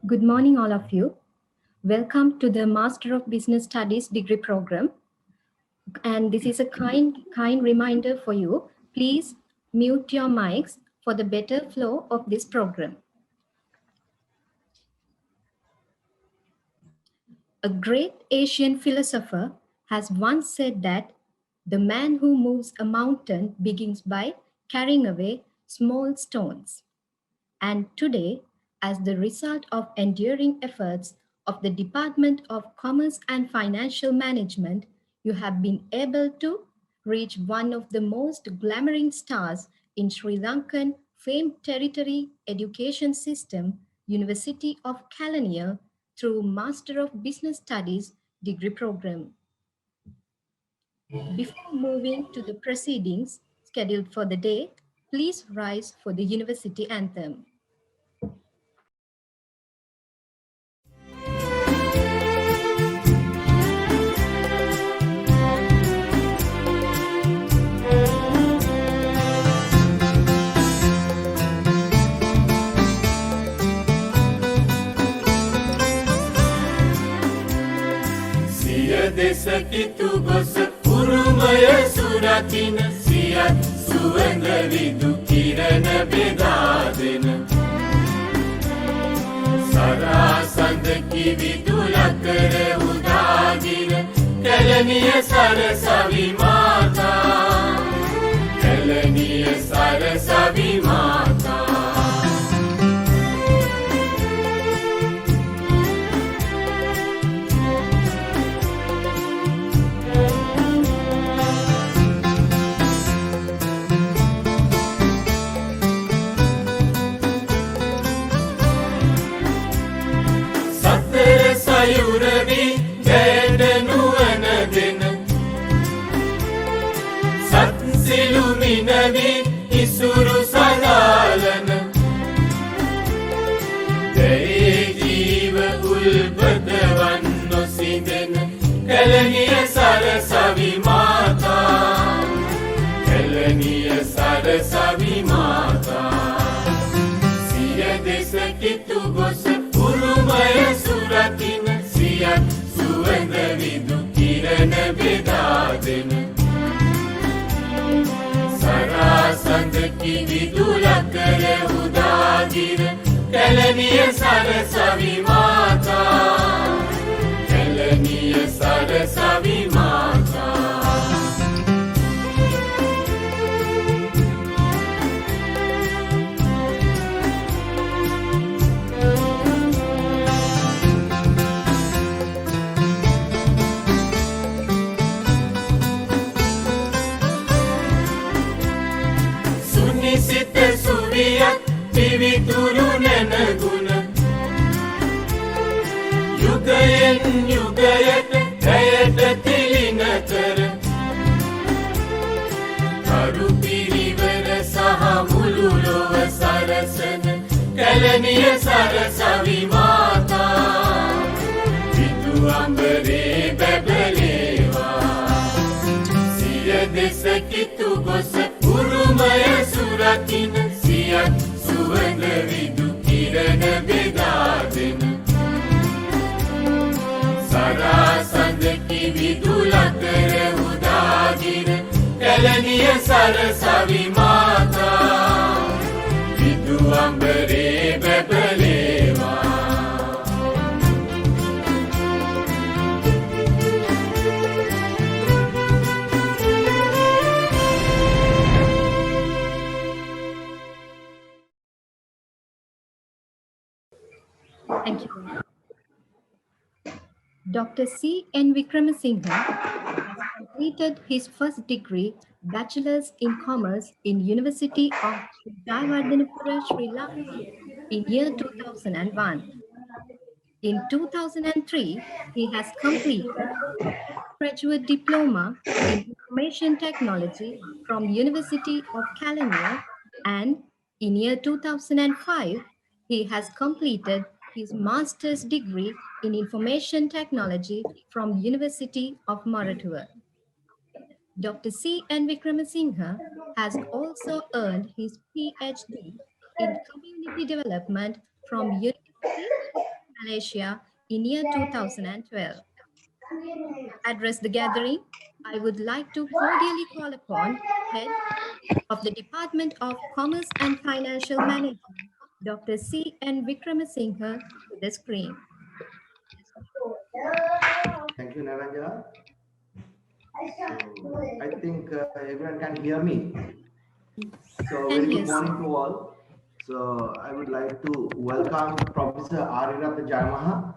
Good morning, all of you. Welcome to the Master of Business Studies degree program. And this is a kind reminder for you. Please mute your mics for the better flow of this program. A great Asian philosopher has once said that the man who moves a mountain begins by carrying away small stones. And today, as the result of enduring efforts of the Department of Commerce and Financial Management, you have been able to reach one of the most glamoring stars in Sri Lankan famed territory education system, University of Kelaniya, through Master of Business Studies degree program. Before moving to the proceedings scheduled for the day, please rise for the university anthem. දෙසකිතු ගොස උරුමය සුරතින සියත් සුවඳ විදු කිරණ බෙදාදෙන සරාසඳ කිවිදුලකර උදාගිර කැලණිය සරසවි මාතා කැලණිය සරසවි මාතා යුරවි ගැට නුවන දෙන සත්සිලු මිනවි ඉසුරු සදාලන දැයේ ජීව උල්පතවන් නොසිඳෙන කැලණිය සරසවි මාතා කැලණිය සරසවි මාතා සිය දෙසකිතු ගොස උරුමය සුරතින සියත් සුවඳ විදු කිරණ බෙදාදෙන සරාසඳ කිවිදුලකර උදාගිර කැලණිය සරසවි මාතා කැලණිය සරසවි මාතා සිත සුවියත් පිවිතුරු නැනගුණ යුගයෙන් යුගයට ඇයට තිලින කර කරු පිරිවර සහ මුළු ලොව සරසන කැලණිය සරසවි මාතා විදු අඹරේ බැබලේවා සිය දෙසකිතු ගොස උරුමය සුරතින සියත් සුවඳ විදු කිරණ බෙදාදෙන සරාසඳ කිවිදුලකර උදාගිර කැලණිය සරසවි මාතා විදු අඹරේ බැබලේවා Thank you. Dr. C. N. Vikramasinghe has completed his first degree, Bachelor's in Commerce in University of Jayawardhanapura, Sri Lanka in year 2001. In 2003, he has completed graduate diploma in Information Technology from University of Kelaniya, and in year 2005, he has completed his master's degree in Information Technology from University of Moratuwa. Dr. C. N. Vikramasinghe has also earned his PhD in Community Development from University Malaysia in year 2012. To address the gathering, I would like to cordially call upon Head of the Department of Commerce and Financial Management, Dr. C. N. Vikramasinghe, to the screen. Thank you, Naranja. So, I think everyone can hear me. So, very And good yes, morning to all. So, I would like to welcome Professor Ariratha Jayamaha,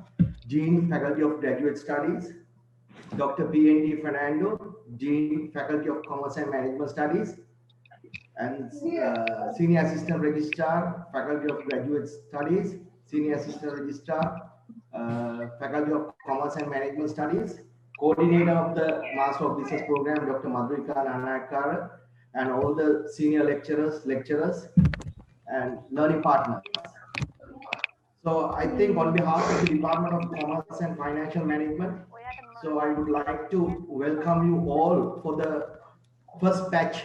Dean, Faculty of Graduate Studies, Dr. B.N.D. Fernando, Dean, Faculty of Commerce and Management Studies, and Senior Assistant Registrar, Faculty of Graduate Studies, Senior Assistant Registrar, Faculty of Commerce and Management Studies, Coordinator of the Master of Business Program, Dr. Madhurika Nanakar, and all the senior lecturers, and learning partners. So I think on behalf of the Department of Commerce and Financial Management, so I would like to welcome you all for the first batch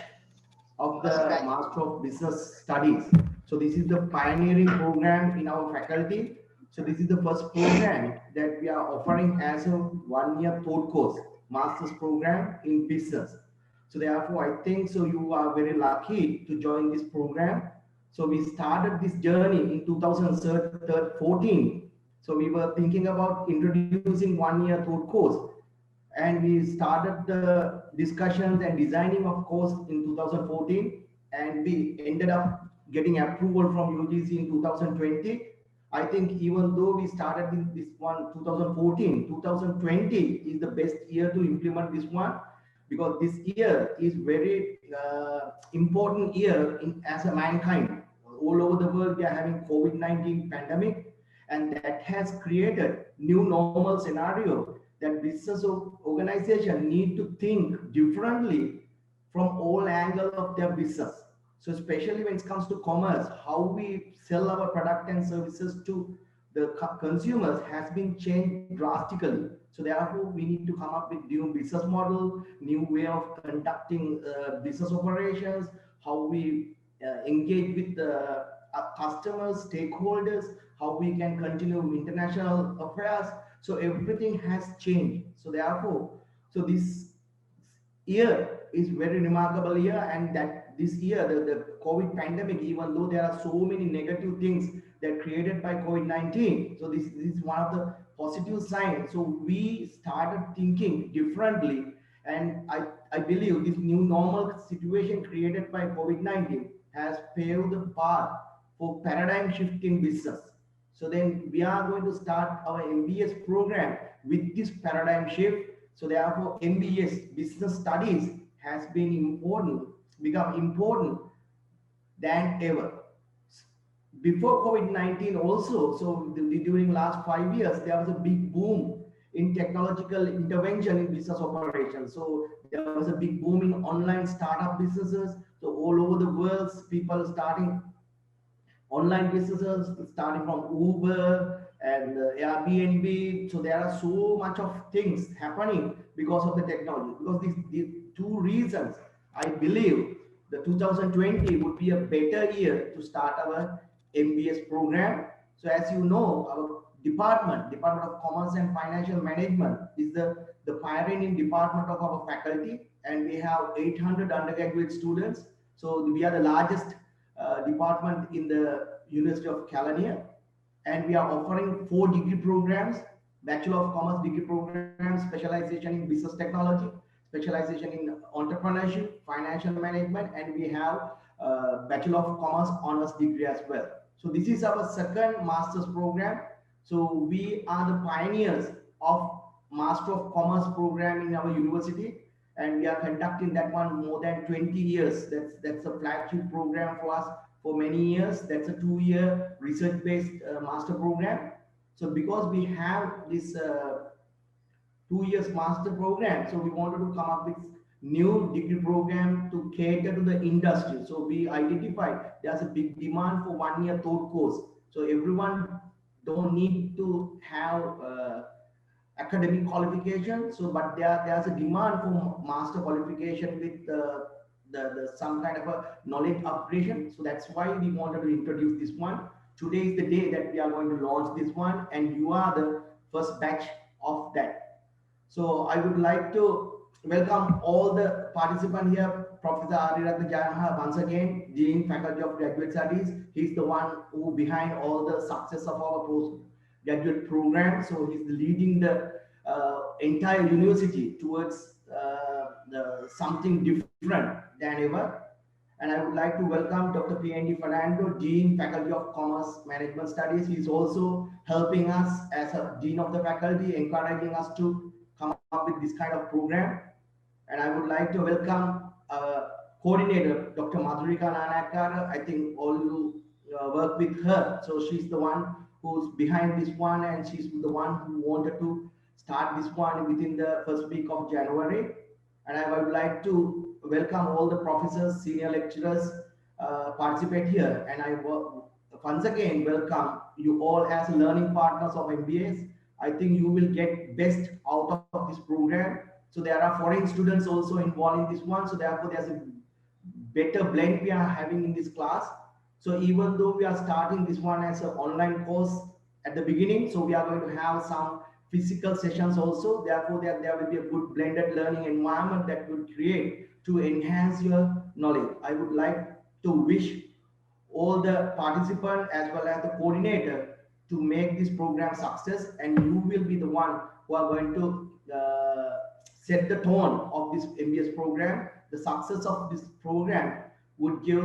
of the Master of Business Studies. So this is the pioneering program in our faculty. So this is the first program that we are offering as a one-year third course, master's program in business. So therefore, I think so you are very lucky to join this program. So we started this journey in 2014. So we were thinking about introducing one-year third course, and we started the discussions and designing of course in 2014, and we ended up getting approval from UGC in 2020. I think even though we started in this one 2014, 2020 is the best year to implement this one, because this year is very important year in as a mankind. All over the world we are having COVID-19 pandemic, and that has created new normal scenario that business organization need to think differently from all angle of their business. So especially when it comes to commerce, how we sell our product and services to the consumers has been changed drastically. So therefore, we need to come up with new business model, new way of conducting business operations, how we engage with the customers, stakeholders, how we can continue international affairs. So everything has changed. So therefore, so this year is very remarkable year, and that this year the COVID pandemic, even though there are so many negative things that created by COVID-19, so this is one of the positive signs. So we started thinking differently, and I believe this new normal situation created by COVID-19 has paved the path for paradigm shift in business. So then we are going to start our MBS program with this paradigm shift. So therefore, MBS business studies has been become important than ever. Before COVID-19 also, so during last 5 years, there was a big boom in technological intervention in business operations. So there was a big boom in online startup businesses. So all over the world, people starting online businesses, starting from Uber and Airbnb. So there are so much of things happening because of the technology. Because these two reasons, I believe the 2020 would be a better year to start our MBS program. So as you know, our Department of Commerce and Financial Management is the pioneering department of our faculty, and we have 800 undergraduate students. So we are the largest department in the University of Kelaniya, and we are offering 4 degree programs: Bachelor of Commerce degree program, specialization in business technology, specialization in entrepreneurship, financial management, and we have Bachelor of Commerce honors degree as well. So this is our second master's program. So we are the pioneers of Master of Commerce program in our university, and we are conducting that one more than 20 years. That's a flagship program for us for many years. That's a 2-year research-based master program. So because we have this 2 years master program, so we wanted to come up with new degree program to cater to the industry. So we identified there's a big demand for 1-year third course. So everyone don't need to have academic qualification. So but there's a demand for master qualification with the some kind of a knowledge upgradation. So that's why we wanted to introduce this one. today is the day that we are going to launch this one, and you are the first batch of that. So I would like to welcome all the participants here. Professor Ariratna Jayamaha, once again, Dean, Faculty of Graduate Studies. He's the one who behind all the success of our postgraduate program. So he's leading the entire university towards something different than ever. And I would like to welcome Dr. P.N.D. Fernando, Dean, Faculty of Commerce Management Studies. He's also helping us as a Dean of the Faculty, encouraging us to come up with this kind of program. And I would like to welcome coordinator, Dr. Madhurika Nanakar. I think all you work with her. So she's the one who's behind this one, and she's the one who wanted to start this one within the first week of January. And I would like to welcome all the professors, senior lecturers participate here. And once again welcome you all as learning partners of MBAs. I think you will get best out of this program. So there are foreign students also involved in this one. So therefore there's a better blend we are having in this class. So even though we are starting this one as an online course at the beginning, so we are going to have some physical sessions also. Therefore, there will be a good blended learning environment that will create to enhance your knowledge. I would like to wish all the participants as well as the coordinator to make this program success, and you will be the one who are going to set the tone of this MBS program. The success of this program would give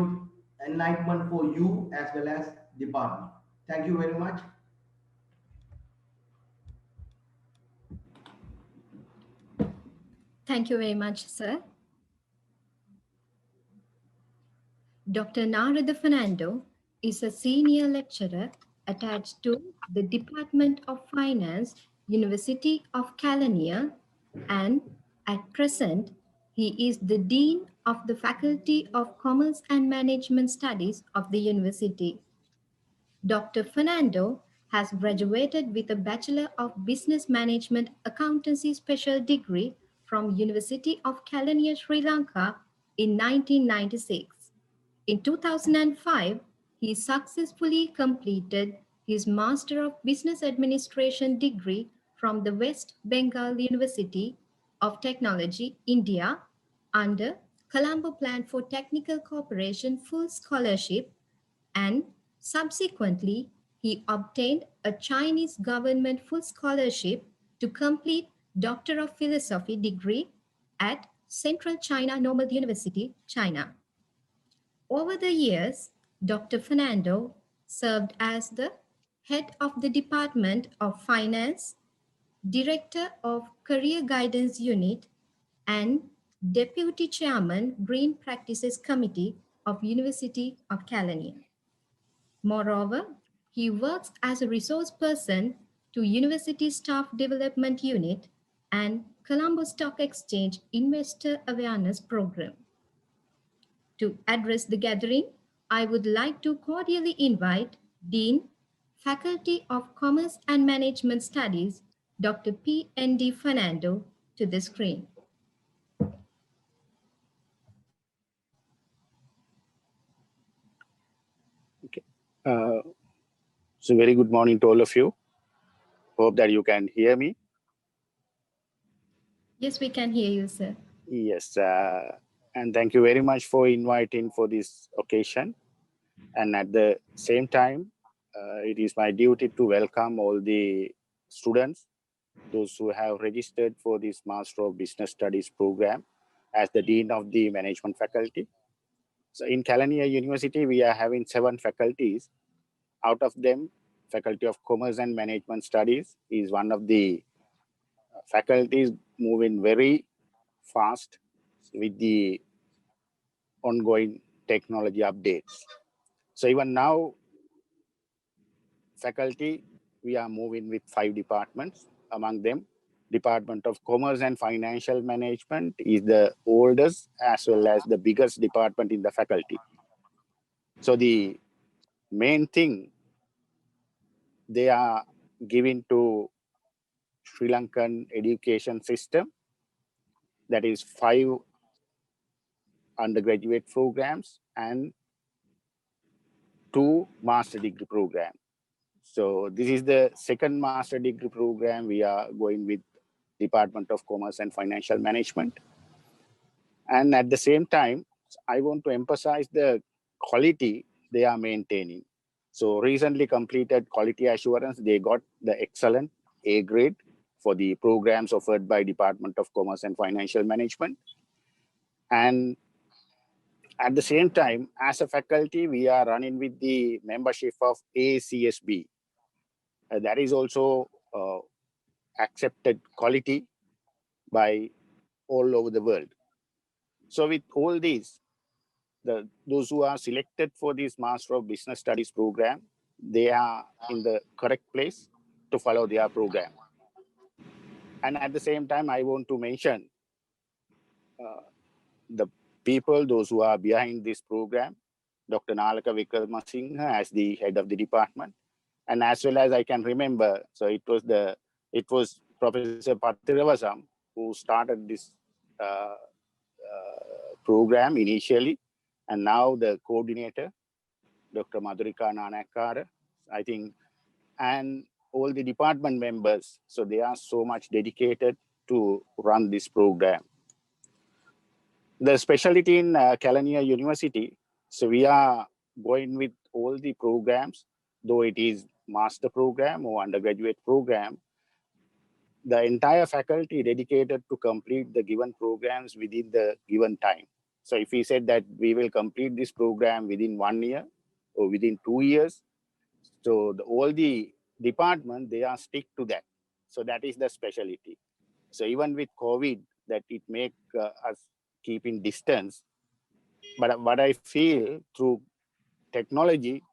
enlightenment for you as well as department. Thank you very much. Thank you very much, sir. Dr. Narada Fernando is a senior lecturer attached to the Department of Finance, University of Kelaniya, and at present, he is the Dean of the Faculty of Commerce and Management Studies of the university. Dr. Fernando has graduated with a Bachelor of Business Management Accountancy Special Degree from University of Kelaniya, Sri Lanka in 1996. In 2005, he successfully completed his Master of Business Administration degree from the West Bengal University of Technology, India, under Colombo Plan for Technical Cooperation Full Scholarship, and subsequently he obtained a Chinese government full scholarship to complete Doctor of Philosophy degree at Central China Normal University, China. Over the years, Dr. Fernando served as the head of the Department of Finance, Director of Career Guidance Unit, and Deputy Chairman, Green Practices Committee of University of Kelaniya. Moreover, he works as a resource person to University Staff Development Unit and Colombo Stock Exchange Investor Awareness Program. To address the gathering, I would like to cordially invite Dean, Faculty of Commerce and Management Studies, Dr. P.N.D. Fernando, to the screen. Okay. So very good morning to all of you. Hope that you can hear me. Yes, we can hear you, sir. Yes. And thank you very much for inviting for this occasion. And at the same time, it is my duty to welcome all the students, those who have registered for this Master of Business Studies program as the Dean of the Management Faculty. So in Kelaniya University, we are having 7 faculties. Out of them, Faculty of Commerce and Management Studies is one of the faculties moving very fast with the ongoing technology updates. So even now, faculty, we are moving with 5 departments. Among them, Department of Commerce and Financial Management is the oldest as well as the biggest department in the faculty. So the main thing they are giving to Sri Lankan education system, that is 5 undergraduate programs and 2 master degree program. So this is the second master degree program we are going with Department of Commerce and Financial Management. And at the same time, I want to emphasize the quality they are maintaining. So recently completed quality assurance, they got the excellent A grade for the programs offered by Department of Commerce and Financial Management. And at the same time, as a faculty, we are running with the membership of ACSB. That is also accepted quality by all over the world. So with all these, those who are selected for this Master of Business Studies program, they are in the correct place to follow their program. And at the same time, I want to mention the people, those who are behind this program, Dr. Nalaka Wickramasinghe as the head of the department. And as well as I can remember, so it was Professor Pathiravasam who started this program initially, and now the coordinator, Dr. Madhurika Nanakkara, I think, and all the department members. So they are so much dedicated to run this program. The specialty in Kelaniya University, so we are going with all the programs, though it is master program or undergraduate program, the entire faculty dedicated to complete the given programs within the given time. So if we said that we will complete this program within 1 year or within 2 years, so all the department, they are stick to that. So that is the specialty. So even with COVID, that it make us keeping distance. But what I feel through technology,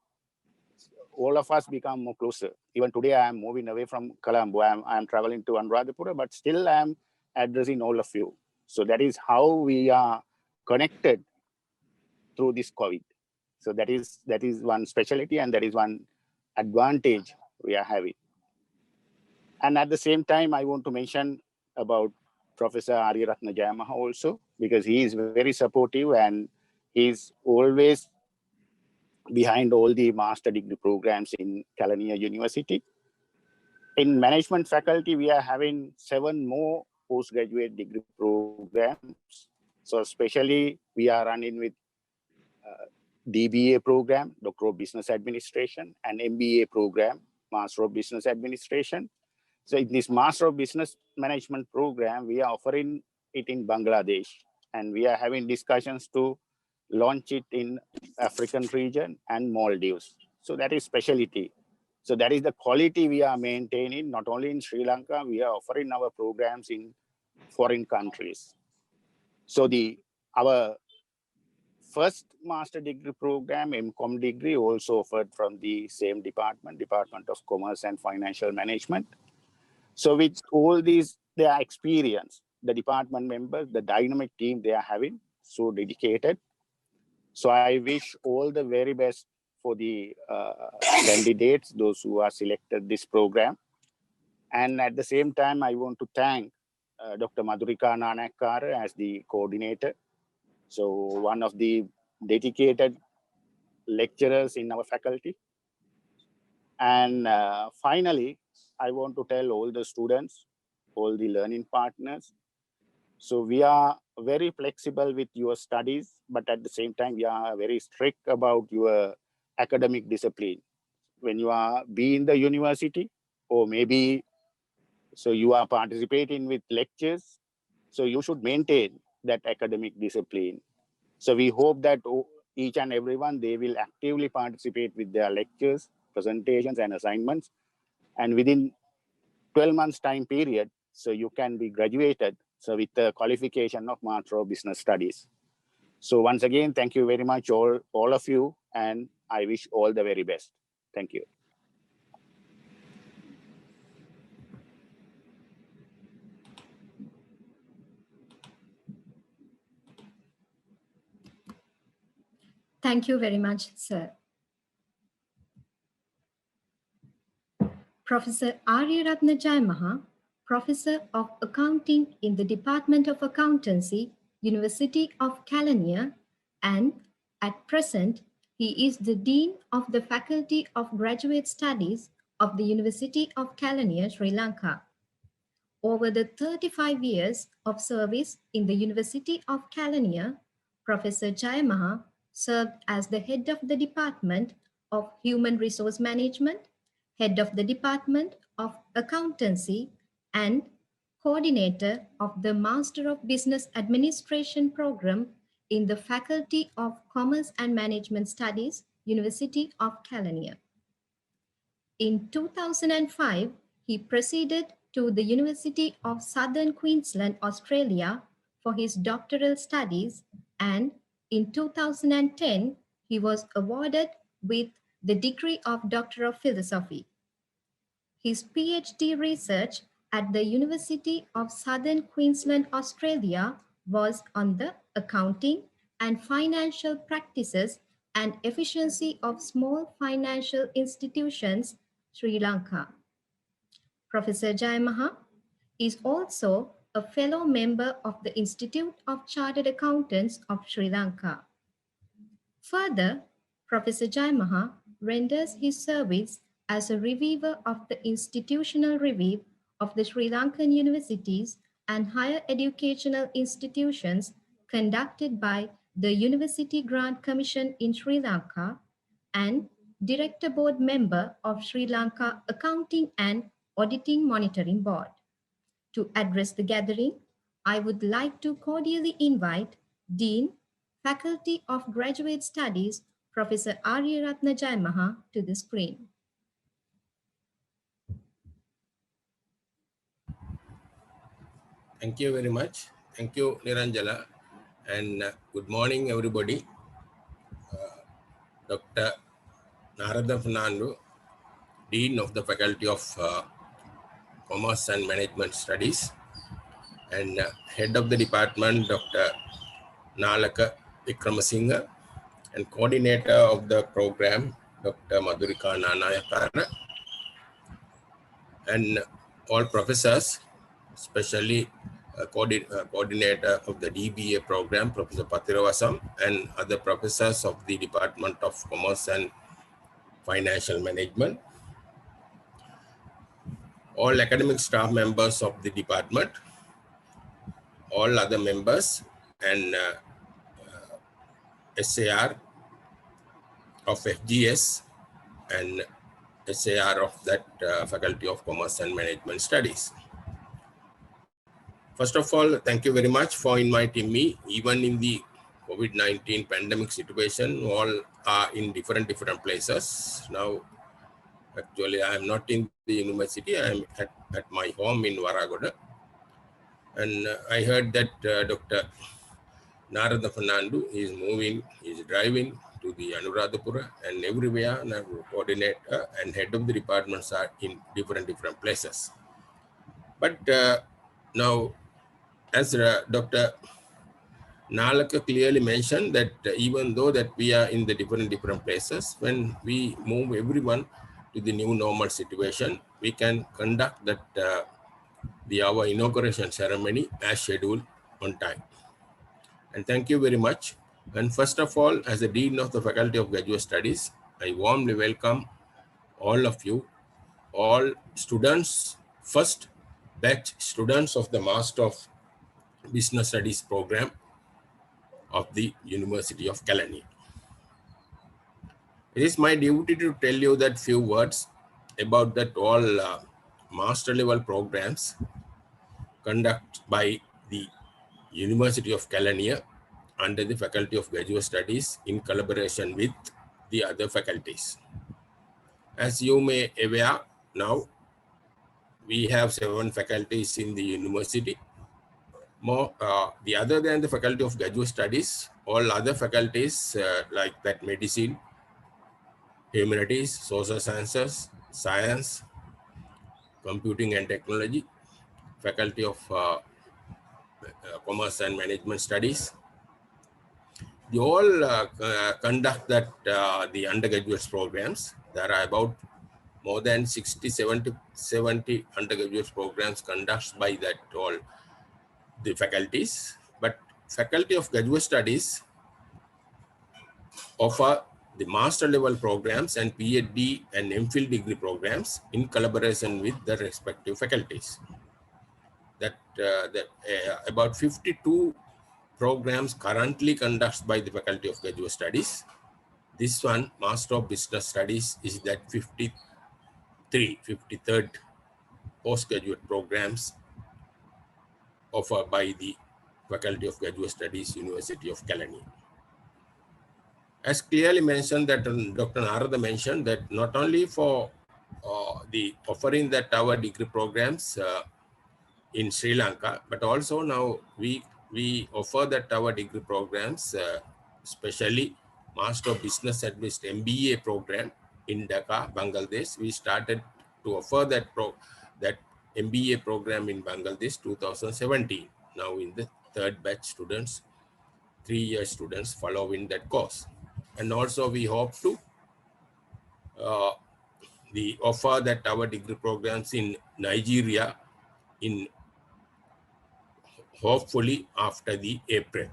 all of us become more closer. Even today, I am moving away from Colombo. I am traveling to Anuradhapura, but still I am addressing all of you. So that is how we are connected through this COVID. So that is one specialty, and that is one advantage we are having. And at the same time, I want to mention about Professor Ariyaratne Jayamaha also, because he is very supportive and he's always behind all the master degree programs in Kelaniya University. In management faculty, we are having 7 more postgraduate degree programs. So especially we are running with DBA program, Doctor of Business Administration, and MBA program, Master of Business Administration. So in this Master of Business Management program, we are offering it in Bangladesh, and we are having discussions to launch it in African region and Maldives. So that is specialty. So that is the quality we are maintaining, not only in Sri Lanka, we are offering our programs in foreign countries. So our first master degree program, MCOM degree, also offered from the same department, Department of Commerce and Financial Management. So with all these, their experience, the department members, the dynamic team they are having, so dedicated. So I wish all the very best for the candidates, those who are selected this program. And at the same time, I want to thank Dr. Madhurika Nanakkara as the coordinator. So one of the dedicated lecturers in our faculty. And finally, I want to tell all the students, all the learning partners, so we are very flexible with your studies, but at the same time, we are very strict about your academic discipline. When you are in the university, or maybe so you are participating with lectures, so you should maintain that academic discipline. So we hope that each and everyone, they will actively participate with their lectures, presentations, and assignments. And within 12 months time period, so you can be graduated, so with the qualification of Master of Business Studies. So once again, thank you very much, all of you, and I wish all the very best. Thank you. Thank you very much, sir. Professor Ariyaratne Jayamaha, Professor of Accounting in the Department of Accountancy, University of Kelaniya, and at present He is the Dean of the Faculty of Graduate Studies of the University of Kelaniya, Sri Lanka. Over the 35 years of service in the University of Kelaniya, Professor Jayamaha served as the head of the Department of Human Resource Management, head of the Department of Accountancy, and coordinator of the Master of Business Administration program in the Faculty of Commerce and Management Studies, University of Kelaniya. In 2005, he proceeded to the University of Southern Queensland, Australia for his doctoral studies, and in 2010, he was awarded with the degree of Doctor of Philosophy. His PhD research at the University of Southern Queensland, Australia was on the accounting and financial practices and efficiency of small financial institutions, Sri Lanka. Professor Jayamaha is also a fellow member of the Institute of Chartered Accountants of Sri Lanka. Further, Professor Jayamaha renders his service as a reviewer of the institutional review of the Sri Lankan universities and higher educational institutions conducted by the University Grant Commission in Sri Lanka and Director Board Member of Sri Lanka Accounting and Auditing Monitoring Board. To address the gathering, I would like to cordially invite Dean, Faculty of Graduate Studies, Professor Aryaratna Jayamaha to the screen. Thank you very much. Thank you, Niranjala. And good morning, everybody. Dr. Narada Fernando, Dean of the Faculty of Commerce and Management Studies, and Head of the Department, Dr. Nalaka Vikramasinghe, and Coordinator of the program, Dr. Madhurika Nanayakara, and all professors, especially coordinator of the DBA program, Professor Patiravasam, and other professors of the Department of Commerce and Financial Management, all academic staff members of the department, all other members, and SAR of FGS and SAR of that Faculty of Commerce and Management Studies. First of all, thank you very much for inviting me. Even in the COVID-19 pandemic situation, all are in different places. Now, actually, I am not in the university. I am at my home in Waragoda. And I heard that Dr. Narada Fernando is driving to the Anuradhapura, and everywhere now coordinator and head of the departments are in different places. But now, as Dr. Nalaka clearly mentioned that even though that we are in the different places, when we move everyone to the new normal situation, we can conduct that our inauguration ceremony as scheduled on time. And thank you very much. And first of all, as the Dean of the Faculty of Graduate Studies, I warmly welcome all of you, all students, first batch students of the Master of Business Studies program of the University of Kelaniya. It is my duty to tell you that few words about that all master level programs conducted by the University of Kelaniya under the Faculty of Graduate Studies in collaboration with the other faculties. As you may be aware now, we have 7 faculties in the university. More, the other than the Faculty of Graduate Studies, all other faculties like that medicine, humanities, social sciences, science, computing and technology, Faculty of Commerce and Management Studies, they all conduct that the undergraduate programs. There are about more than 70 undergraduate programs conducted by that all the faculties. But Faculty of Graduate Studies offer the master level programs and PhD and MPhil degree programs in collaboration with the respective faculties. About 52 programs currently conducted by the Faculty of Graduate Studies. This one, Master of Business Studies, is that 53rd postgraduate programs offered by the Faculty of Graduate Studies, University of Kelaniya. As clearly mentioned, that Dr. Narada mentioned that not only for the offering that our degree programs in Sri Lanka, but also now we offer that our degree programs, especially Master of Business Administration MBA program in Dhaka, Bangladesh. We started to offer that MBA program in Bangladesh 2017. Now in the third batch students, 3-year students following that course. And also we hope to offer that our degree programs in Nigeria in hopefully after the April.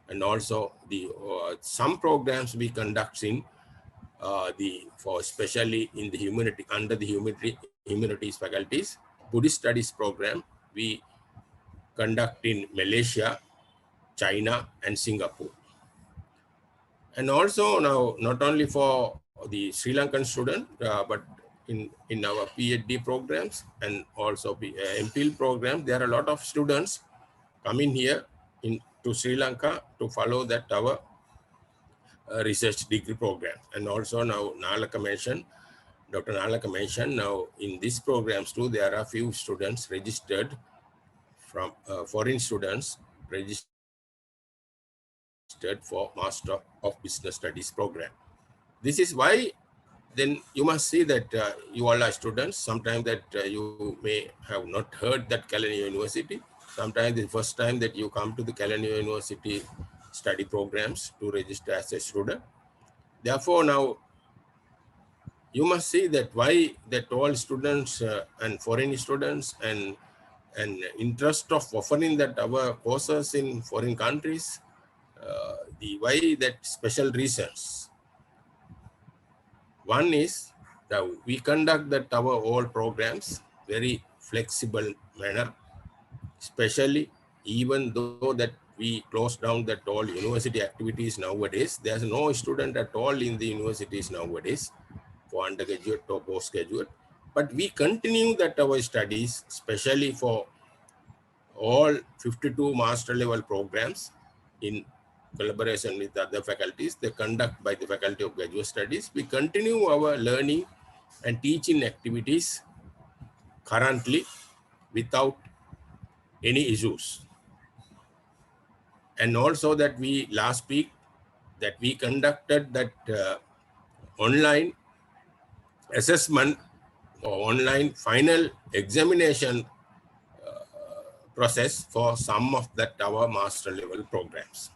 And also the some programs we conduct in especially in the under the humanities faculties, Buddhist studies program we conduct in Malaysia, China, and Singapore. And also now not only for the Sri Lankan student, but in our PhD programs and also MPhil program, there are a lot of students coming here to Sri Lanka to follow that our research degree program. And also now Dr. Nalaka mentioned now in these programs too, there are few students registered from foreign students registered for Master of Business Studies program. This is why then you must see that you all are students. Sometimes that you may have not heard that Kelaniya University. Sometimes the first time that you come to the Kelaniya University study programs to register as a student. Therefore, now you must see that why that all students and foreign students and interest of offering that our courses in foreign countries, why that special reasons. One is that we conduct that our all programs very flexible manner, especially even though that we close down that all university activities nowadays. There's no student at all in the universities nowadays for undergraduate or postgraduate, but we continue that our studies, especially for all 52 master level programs in collaboration with other faculties, they conduct by the Faculty of Graduate Studies. We continue our learning and teaching activities currently without any issues. And also that we last week that we conducted that online assessment or online final examination process for some of that our master level programs,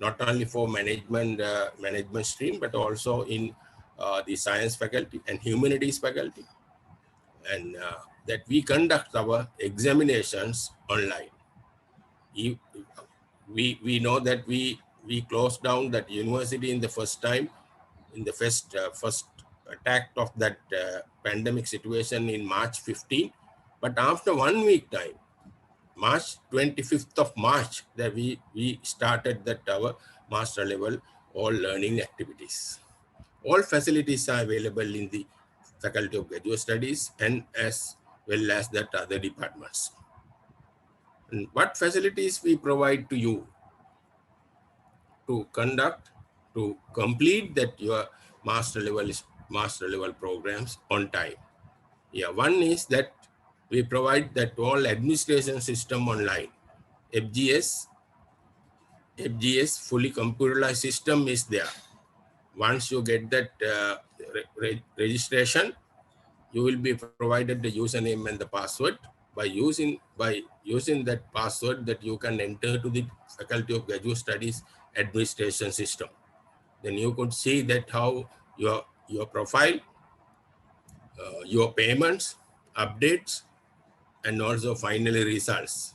not only for management stream, but also in the science faculty and humanities faculty, and that we conduct our examinations online. We know that we closed down that university in the first time, in the first attack of that pandemic situation in March 15, but after 1 week time, March 25th of March, that we started that our master level all learning activities. All facilities are available in the Faculty of Graduate Studies and as well as that other departments. And what facilities we provide to you to complete that your master level programs on time? Yeah, one is that we provide that all administration system online. FGS fully computerized system is there. Once you get that registration, you will be provided the username and the password. By using that password, that you can enter to the Faculty of Graduate Studies administration system. Then you could see that how your profile, your payments, updates, and also finally results.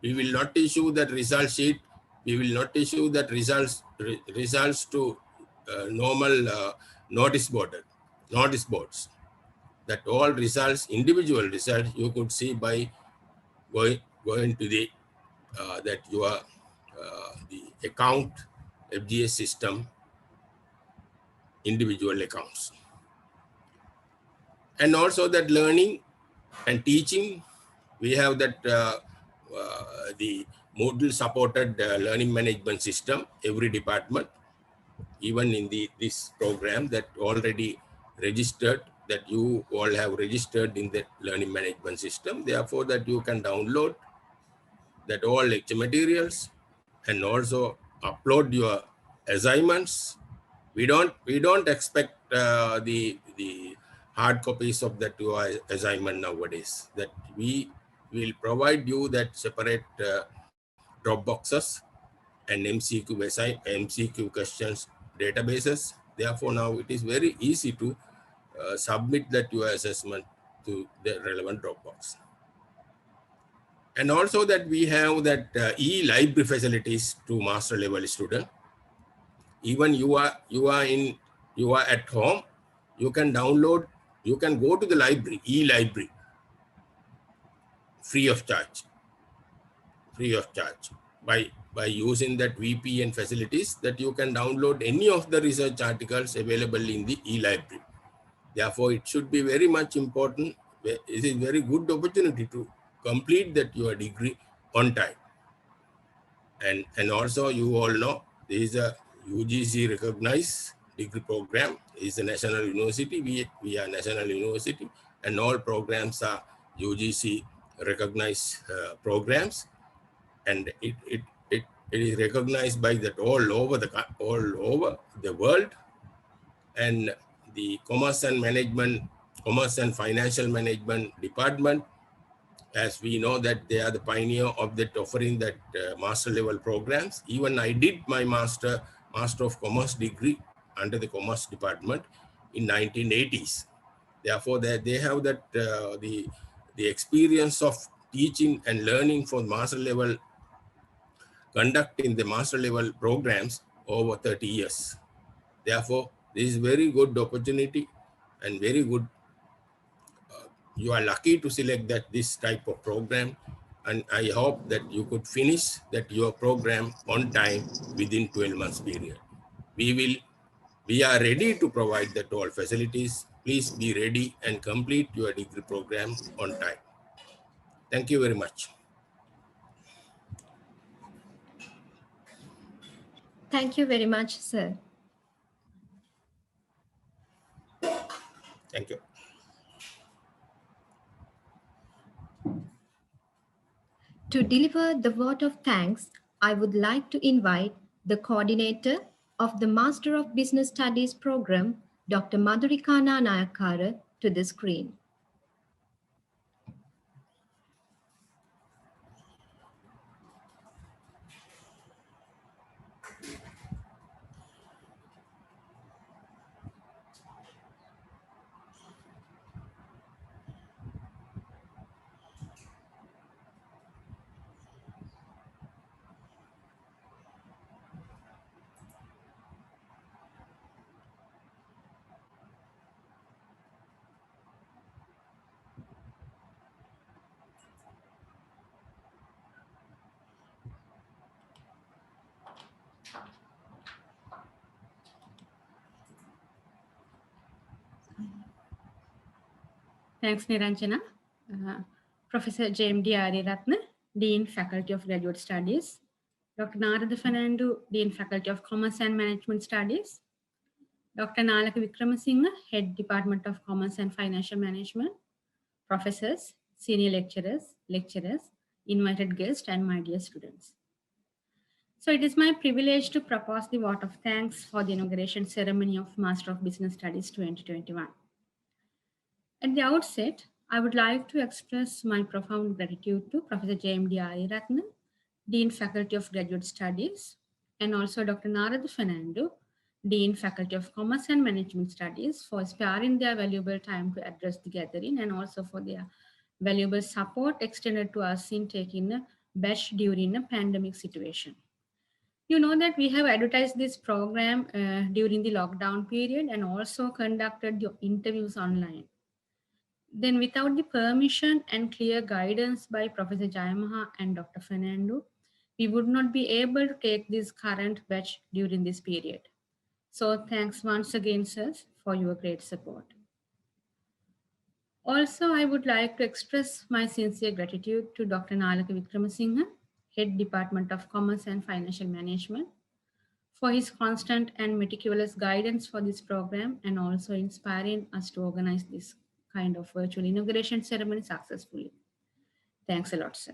We will not issue that result sheet. We will not issue that results to normal notice boards. That all results, individual results, you could see by going to the that your the account FGS system, individual accounts, and also that learning and teaching. We have that the Moodle supported learning management system, every department, even in this program that already registered, that you all have registered in the learning management system. Therefore, that you can download that all lecture materials and also upload your assignments. We don't expect the hard copies of that your assignment nowadays. That we will provide you that separate drop boxes and MCQ questions databases. Therefore, now it is very easy to submit that your assessment to the relevant Dropbox. And also that we have that e-library facilities to master level student. Even you are at home, you can download, you can go to the library, e-library, free of charge by using that VPN facilities, that you can download any of the research articles available in the e-library. Therefore, it should be very much important. It is a very good opportunity to complete that your degree on time. And also you all know there is a UGC recognized degree program. It's a national university. We are national university, and all programs are UGC recognized programs, and it is recognized by that all over the world. And the Commerce and Financial Management Department, as we know that they are the pioneer of that, offering that master level programs. Even I did my Master of Commerce degree under the Commerce Department in 1980s. Therefore, they have that the experience of teaching and learning for master level, conducting the master level programs over 30 years. Therefore, this is very good opportunity and very good. You are lucky to select this type of program, and I hope that you could finish that your program on time within 12 months period. We are ready to provide that all facilities. Please be ready and complete your degree program on time. Thank you very much. Thank you very much, sir. Thank you. To deliver the vote of thanks, I would like to invite the coordinator of the Master of Business Studies program, Dr. Madhurika Nayakara, to the screen. Thanks, Niranjana. Professor JMD Ariyaratne, Dean, Faculty of Graduate Studies. Dr. Narada Fernando, Dean, Faculty of Commerce and Management Studies. Dr. Nalaka Wickramasinghe, Head, Department of Commerce and Financial Management. Professors, senior lecturers, invited guests, and my dear students. So it is my privilege to propose the vote of thanks for the inauguration ceremony of Master of Business Studies 2021. At the outset, I would like to express my profound gratitude to Professor JMD Ariyaratne, Dean, Faculty of Graduate Studies, and also Dr. Narada Fernando, Dean, Faculty of Commerce and Management Studies, for sparing their valuable time to address the gathering, and also for their valuable support extended to us in taking a batch during a pandemic situation. You know that we have advertised this program during the lockdown period and also conducted the interviews online. Then without the permission and clear guidance by Professor Jayamaha and Dr. Fernando, we would not be able to take this current batch during this period. So thanks once again, sirs, for your great support. Also, I would like to express my sincere gratitude to Dr. Nalaka Wickramasinghe, Head Department of Commerce and Financial Management, for his constant and meticulous guidance for this program and also inspiring us to organize this kind of virtual inauguration ceremony successfully. Thanks a lot, sir.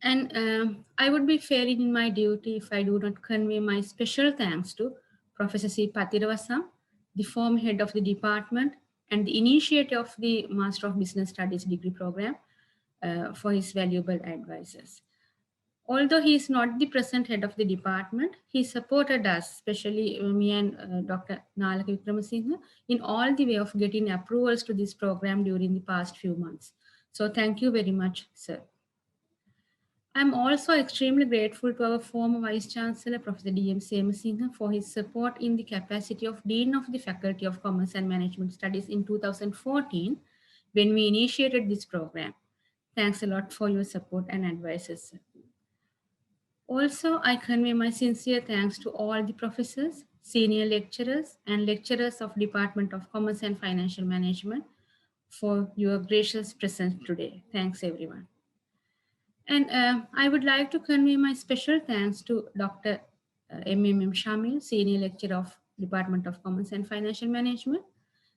And I would be failing in my duty if I do not convey my special thanks to Professor C. Patiravasam, the former head of the department and the initiator of the Master of Business Studies degree program, for his valuable advices. Although he is not the present head of the department, he supported us, especially me and Dr. Nalaka Wickramasinghe, in all the way of getting approvals to this program during the past few months. So thank you very much, sir. I'm also extremely grateful to our former Vice Chancellor, Professor D.M. Semasinghe, for his support in the capacity of Dean of the Faculty of Commerce and Management Studies in 2014, when we initiated this program. Thanks a lot for your support and advices, sir. Also, I convey my sincere thanks to all the professors, senior lecturers, and lecturers of Department of Commerce and Financial Management for your gracious presence today. Thanks, everyone. And I would like to convey my special thanks to Dr. M.M. Shamil, Senior Lecturer of Department of Commerce and Financial Management,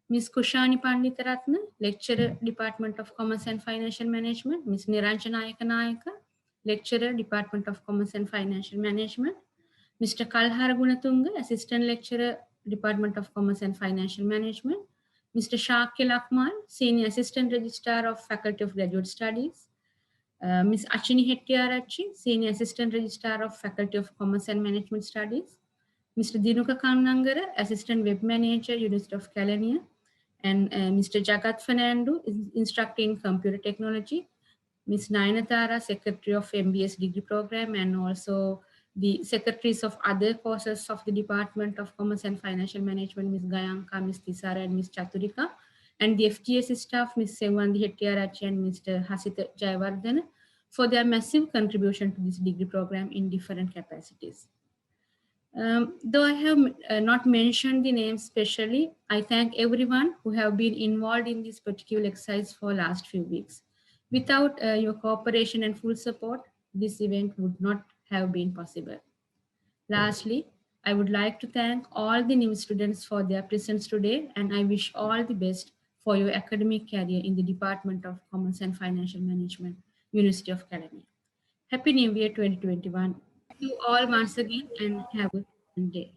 Ms. Kushani Panditaratne, Lecturer, Department of Commerce and Financial Management, Ms. Niranjana Nayaka, Lecturer, Department of Commerce and Financial Management, Mr. Kalhara Gunatunga, Assistant Lecturer, Department of Commerce and Financial Management, Mr. Shakil Akmal, Senior Assistant Registrar of Faculty of Graduate Studies, Ms. Achini Hettiarachi, Senior Assistant Registrar of Faculty of Commerce and Management Studies, Mr. Dinuka Kannangara, Assistant Web Manager, University of Kelaniya, and Mr. Jagat Fernando, Instructor in Computer Technology, Ms. Nayanatara, Secretary of MBS Degree Program, and also the secretaries of other courses of the Department of Commerce and Financial Management, Ms. Gayanka, Ms. Tisara, and Ms. Chaturika, and the FGS staff, Ms. Sevandi Hettiarachi and Mr. Hasita Jayawardena, for their massive contribution to this degree program in different capacities. Though I have not mentioned the names specially, I thank everyone who have been involved in this particular exercise for last few weeks. Without your cooperation and full support, this event would not have been possible. Lastly, I would like to thank all the new students for their presence today, and I wish all the best for your academic career in the Department of Commerce and Financial Management, University of Kelaniya. Happy New Year 2021. Thank you all once again and have a good day.